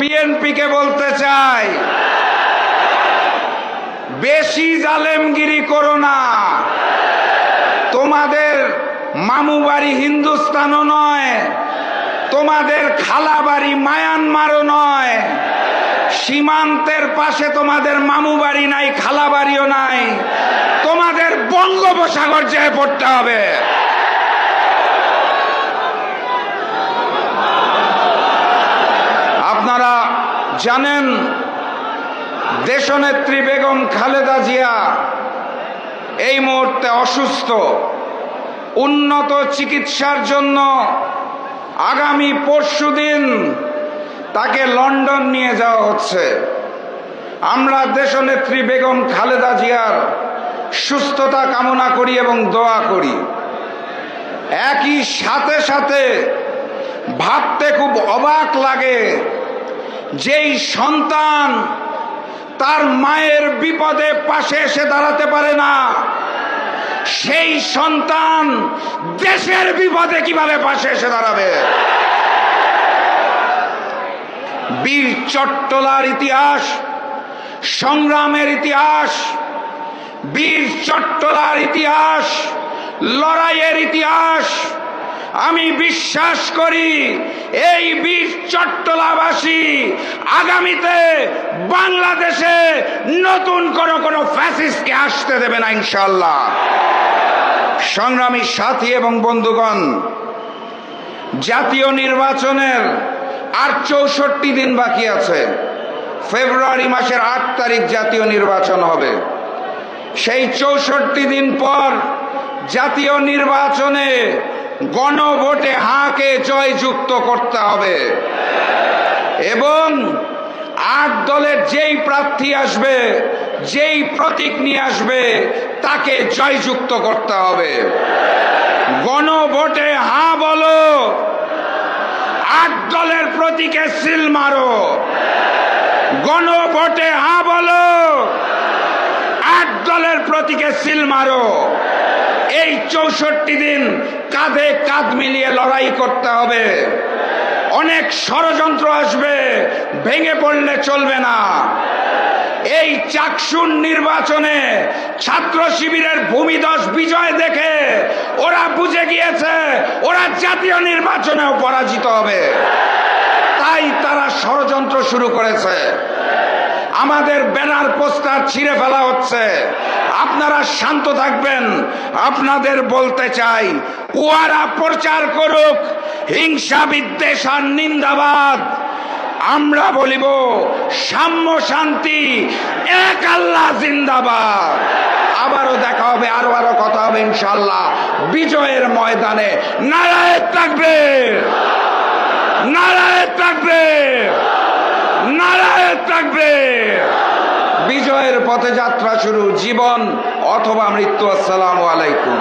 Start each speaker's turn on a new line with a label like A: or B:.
A: বিএনপিকে বলতে চাই, বেশি জালেমগিরি করো না। তোমাদের মামু বাড়ি হিন্দুস্তানও নয়, তোমাদের খালা বাড়ি মায়ানমারও নয়, সীমান্তের পাশে তোমাদের মামু বাড়ি নাই, খালা বাড়িও নাই, তোমাদের বঙ্গোপসাগর যেয়ে পড়তে হবে। আপনারা জানেন দেশনেত্রী বেগম খালেদা জিয়া এই মুহূর্তে অসুস্থ। উন্নত চিকিৎসার জন্য আগামী পরশুদিন তাকে লন্ডন নিয়ে যাওয়া হচ্ছে। আমরা দেশনেত্রী বেগম খালেদা জিয়ার সুস্থতা কামনা করি এবং দোয়া করি। একই সাথে সাথে ভাবতে খুব অবাক লাগে, যেই সন্তান তার মায়ের বিপদে পাশে এসে দাঁড়াতে পারে না, সেই সন্তান দেশের বিপদে কিভাবে পাশে এসে দাঁড়াবে? বীর চট্টলার ইতিহাস, সংগ্রামের ইতিহাস, বীর চট্টলার ইতিহাস, লড়াইয়ের ইতিহাস। আমি বিশ্বাস করি এই বীর চট্টলাবাসী আগামীতে বাংলাদেশে নতুন কোনো ফ্যাসিস্টকে আসতে দেবে না ইনশাআল্লাহ। সংগ্রামী সাথী এবং বন্ধুগণ, জাতীয় নির্বাচনের আর 64 দিন বাকি আছে। ফেব্রুয়ারি মাসের 8 তারিখ জাতীয় নির্বাচন হবে। সেই 64 দিন পর জাতীয় নির্বাচনে গণভোটে হাঁকে জয়যুক্ত করতে হবে এবং 8 দলের যেই প্রার্থী আসবে, যেই প্রতীক নিয়ে আসবে, তাকে জয়যুক্ত করতে হবে। গণভোটে হাঁ বলো, 8 দলের প্রতীকে সিল মারো। গণভোটে হাঁ বলো, 8 দলের প্রতীকে সিল মারো। এই 64 দিন কাঁধে কাঁধ মিলিয়ে লড়াই করতে হবে। অনেক ষড়যন্ত্র আসবে, ভেঙে পড়লে চলবে না। এই চাকসুর নির্বাচনে ছাত্র শিবিরের ভূমিধস বিজয় দেখে ওরা বুঝে গিয়েছে ওরা জাতীয় নির্বাচনেও পরাজিত হবে, তাই তারা ষড়যন্ত্র শুরু করেছে। আমাদের ব্যানার পোস্টার ছিঁড়ে ফেলা হচ্ছে। আপনারা শান্ত থাকবেন। আপনাদের বলতে চাই, ওরা প্রচার করুক হিংসা বিদ্বেষ আর নিন্দাবাদ, আমরা বলিব সাম্য শান্তি, এক আল্লাহ জিন্দাবাদ। আবারও দেখা হবে, আরো কথা হবে ইনশাআল্লাহ বিজয়ের ময়দানে। নারায়ে তাকবীর, নারায়ে তাকবীর, নারায়ে তাকবীর। বিজয়ের পথে যাত্রা শুরু, জীবন অথবা মৃত্যু। আসসালামু আলাইকুম।